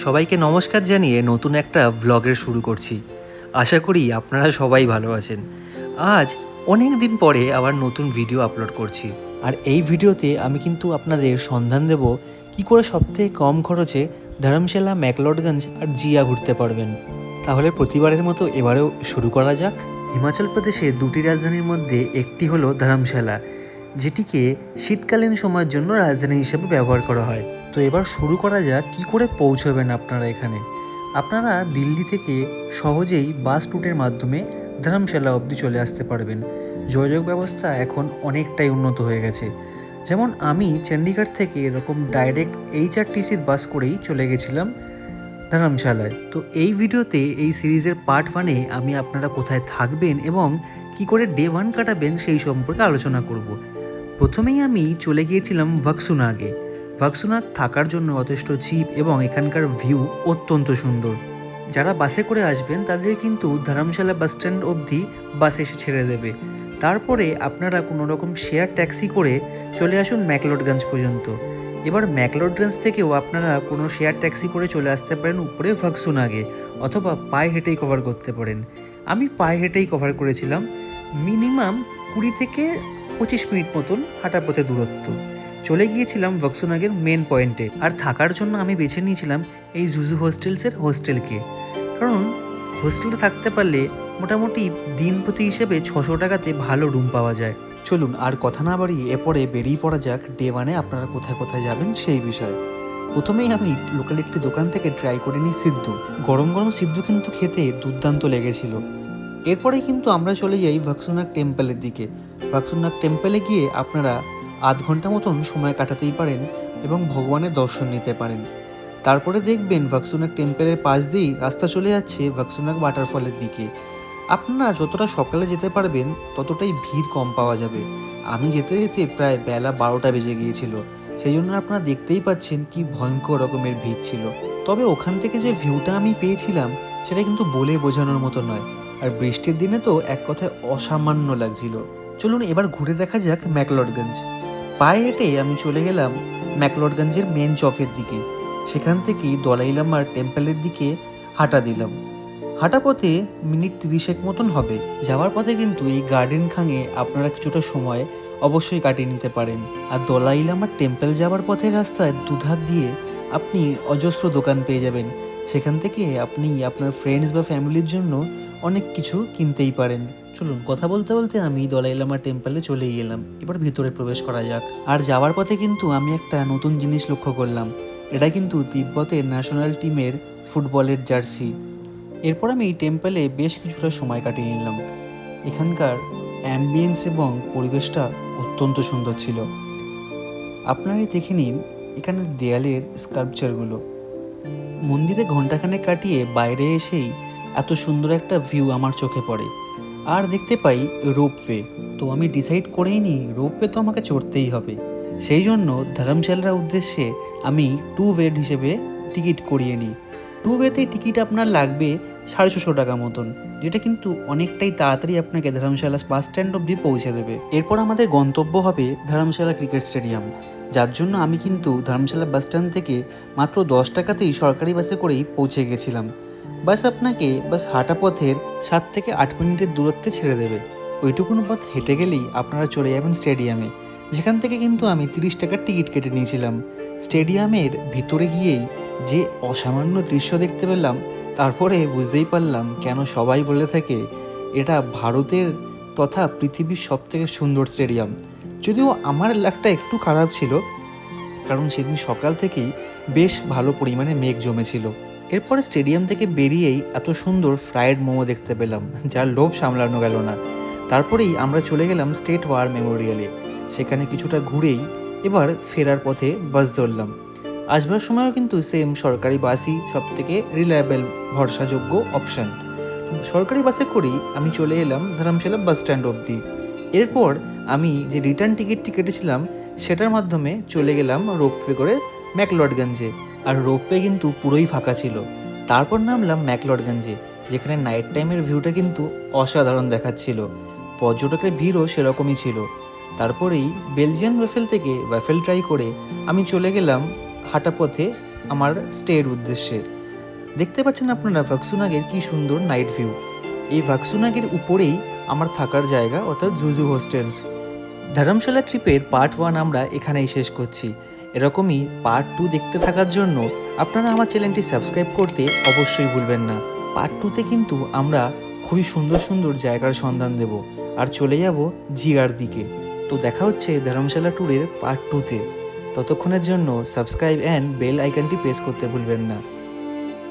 সবাইকে নমস্কার জানিয়ে নতুন একটা ভ্লগের শুরু করছি। আশা করি আপনারা সবাই ভালো আছেন। আজ অনেক দিন পরে আবার নতুন ভিডিও আপলোড করছি। আর এই ভিডিওতে আমি কিন্তু আপনাদের সন্ধান দেব কি করে সবথেকে কম খরচে ধর্মশালা, ম্যাকলডগঞ্জ আর জিয়া ঘুরতে পারবেন। তাহলে প্রতিবারের মতো এবারেও শুরু করা যাক। হিমাচল প্রদেশে দুটি রাজধানীর মধ্যে একটি হলো ধর্মশালা, যেটিকে শীতকালীন সময়ের জন্য রাজধানী হিসেবে ব্যবহার করা হয়। তো এবার শুরু করা যাক কী করে পৌঁছবেন আপনারা এখানে। আপনারা দিল্লি থেকে সহজেই বাস রুটের মাধ্যমে ধর্মশালা অবধি চলে আসতে পারবেন। যোগাযোগ ব্যবস্থা এখন অনেকটাই উন্নত হয়ে গেছে। যেমন আমি চণ্ডীগড় থেকে এরকম ডাইরেক্ট HRTCর বাস করেই চলে গেছিলাম ধর্মশালায়। তো এই ভিডিওতে এই সিরিজের পার্ট 1-এ আমি আপনারা কোথায় থাকবেন এবং কি করে ডে 1 কাটাবেন সেই সম্পর্কে আলোচনা করব। প্রথমেই আমি চলে গিয়েছিলাম ভাক্সুনাগে। ভাক্সুনাগ থাকার জন্য যথেষ্ট চিপ এবং এখানকার ভিউ অত্যন্ত সুন্দর। যারা বাসে করে আসবেন তাদের কিন্তু ধর্মশালা বাস স্ট্যান্ড অবধি বাস এসে ছেড়ে দেবে। তারপরে আপনারা কোনো রকম শেয়ার ট্যাক্সি করে চলে আসুন ম্যাকলডগঞ্জ পর্যন্ত। এবার ম্যাকলডগঞ্জ থেকেও আপনারা কোনো শেয়ার ট্যাক্সি করে চলে আসতে পারেন উপরে ভাক্সুনাগে, অথবা পায়ে হেঁটেই কভার করতে পারেন। আমি পায়ে হেঁটেই কভার করেছিলাম। মিনিমাম 20 থেকে 25 মিনিট মতন হাঁটা পথে দূরত্ব। চলে গিয়েছিলাম ভাক্সুনাগের মেন পয়েন্টে। আর থাকার জন্য আমি বেছে নিয়েছিলাম এই জুজু হোস্টেলসের হোস্টেলকে, কারণ হোস্টেলে থাকতে পারলে মোটামুটি দিন প্রতি হিসেবে 600 টাকাতে ভালো রুম পাওয়া যায়। চলুন আর কথা না বাড়িয়ে এরপরে বেরিয়ে পড়া যাক ডে 1-এ আপনারা কোথায় কোথায় যাবেন সেই বিষয়ে। প্রথমেই আমি লোকাল একটি দোকান থেকে ট্রাই করে নিই সিদ্ধু। গরম গরম সিদ্ধু কিন্তু খেতে দুর্দান্ত লেগেছিল। এরপরেই কিন্তু আমরা চলে যাই ভাক্সুনাগ টেম্পলের দিকে। ভাক্সুনাগ টেম্পলে গিয়ে আপনারা আধ ঘন্টা মতন সময় কাটাতেই পারেন এবং ভগবানের দর্শন নিতে পারেন। তারপরে দেখবেন ভাক্সুনাগ টেম্পলের পাশ দিয়েই রাস্তা চলে যাচ্ছে ভাক্সুনাগ ওয়াটারফলের দিকে। আপনারা যতটা সকালে যেতে পারবেন ততটাই ভিড় কম পাওয়া যাবে। আমি যেতে যেতে প্রায় বেলা 12টা বেজে গিয়েছিল, সেই জন্য আপনারা দেখতেই পাচ্ছেন কি ভয়ঙ্কর রকমের ভিড় ছিল। তবে ওখান থেকে যে ভিউটা আমি পেয়েছিলাম সেটা কিন্তু বলে বোঝানোর মতো নয়। আর বৃষ্টির দিনে তো এক কথায় অসামান্য লাগছিল। চলুন এবার ঘুরে দেখা যাক ম্যাকলডগঞ্জ। পায়ে হেঁটে আমি চলে গেলাম ম্যাকলডগঞ্জের মেন চকের দিকে। সেখান থেকেই দলাই লামার টেম্পলের দিকে হাঁটা দিলাম। হাঁটা পথে মিনিট 30 মতন হবে। যাওয়ার পথে কিন্তু এই গার্ডেন খাঙে আপনারা কিছুটা সময় অবশ্যই কাটিয়ে নিতে পারেন। আর দলাই লামার টেম্পল যাওয়ার পথের রাস্তায় দুধার দিয়ে আপনি অজস্র দোকান পেয়ে যাবেন। সেখান থেকে আপনি আপনার ফ্রেন্ডস বা ফ্যামিলির জন্য অনেক কিছু কিনতেই পারেন। চলুন কথা বলতে বলতে আমি দলাই লামা টেম্পলে চলেই এলাম। এবার ভিতরে প্রবেশ করা যাক। আর যাওয়ার পথে কিন্তু আমি একটা নতুন জিনিস লক্ষ্য করলাম। এটা কিন্তু তিব্বতের ন্যাশনাল টিমের ফুটবলের জার্সি। এরপর আমি এই টেম্পলে বেশ কিছুটা সময় কাটিয়ে নিলাম। এখানকার অ্যাম্বিয়েন্স এবং পরিবেশটা অত্যন্ত সুন্দর ছিল। আপনারাই দেখে নিন এখানের দেয়ালের স্কাল্পচারগুলো। মন্দিরে ঘণ্টাখানেক কাটিয়ে বাইরে এসেই এত সুন্দর একটা ভিউ আমার চোখে পড়ে। আর দেখতে পাই রোপওয়ে। তো আমি ডিসাইড করেই নিই রোপওয়ে তো আমাকে চড়তেই হবে। সেই জন্য ধর্মশালার উদ্দেশ্যে আমি 2 ওয়ে হিসেবে টিকিট করিয়ে নিই। 2 ওয়েতে টিকিট আপনার লাগবে 650 টাকা মতন, যেটা কিন্তু অনেকটাই তাড়াতাড়ি আপনাকে ধর্মশালা বাস স্ট্যান্ড অবধি পৌঁছে দেবে। এরপর আমাদের গন্তব্য হবে ধর্মশালা ক্রিকেট স্টেডিয়াম, যার জন্য আমি কিন্তু ধর্মশালা বাস স্ট্যান্ড থেকে মাত্র 10 টাকাতেই সরকারি বাসে করেই পৌঁছে গেছিলাম। বাস আপনাকে হাঁটা পথের 7 থেকে 8 মিনিটের দূরত্বে ছেড়ে দেবে। ওইটুকুন পথ হেঁটে গেলেই আপনারা চলে যাবেন স্টেডিয়ামে, যেখান থেকে কিন্তু আমি 30 টাকার টিকিট কেটে নিয়েছিলাম। স্টেডিয়ামের ভিতরে গিয়েই যে অসামান্য দৃশ্য দেখতে পেলাম, তারপরে বুঝতেই পারলাম কেন সবাই বলে থাকে এটা ভারতের তথা পৃথিবীর সবথেকে সুন্দর স্টেডিয়াম। যদিও আমার লাকটা একটু খারাপ ছিল, কারণ সেদিন সকাল থেকেই বেশ ভালো পরিমাণে মেঘ জমেছিল। এরপরে স্টেডিয়াম থেকে বেরিয়েই এত সুন্দর ফ্রায়েড মোমো দেখতে পেলাম, যার লোভ সামলানো গেল না। তারপরেই আমরা চলে গেলাম স্টেট ওয়ার মেমোরিয়ালে। সেখানে কিছুটা ঘুরেই এবার ফেরার পথে বাস ধরলাম। আসবার সময়ও কিন্তু সেম সরকারি বাসই সবথেকে রিলায়েবল ভরসাযোগ্য অপশান। সরকারি বাসে করেই আমি চলে এলাম ধর্মশালা বাস স্ট্যান্ড অবধি। এরপর আমি যে রিটার্ন টিকিটটি কেটেছিলাম সেটার মাধ্যমে চলে গেলাম রোপওয়ে করে ম্যাকলডগঞ্জে। আর রোপওয়ে কিন্তু পুরোই ফাঁকা ছিল। তারপর নামলাম ম্যাকলডগঞ্জে, যেখানে নাইট টাইমের ভিউটা কিন্তু অসাধারণ দেখাচ্ছিল। পর্যটকের ভিড়ও সেরকমই ছিল। তারপরেই বেলজিয়ান ওয়াফেল থেকে ওয়াফেল ট্রাই করে আমি চলে গেলাম হাঁটা পথে আমার স্টের উদ্দেশ্যে। দেখতে পাচ্ছেন আপনারা ভাকসুনাগের কি সুন্দর নাইট ভিউ। এই ভাকসুনাগের উপরেই আমার থাকার জায়গা অর্থাৎ জুজু হোস্টেলস। ধর্মশালা ট্রিপের পার্ট 1 আমরা এখানেই শেষ করছি। এরকমই পার্ট 2 দেখতে থাকার জন্য আপনারা আমার চ্যানেলটি সাবস্ক্রাইব করতে অবশ্যই ভুলবেন না। পার্ট 2তে কিন্তু আমরা খুবই সুন্দর সুন্দর জায়গার সন্ধান দেব আর চলে যাব জিরার দিকে। তো দেখা হচ্ছে ধর্মশালা ট্যুরের পার্ট 2তে। ততক্ষণের জন্য সাবস্ক্রাইব অ্যান্ড বেল আইকনটি প্রেস করতে ভুলবেন না।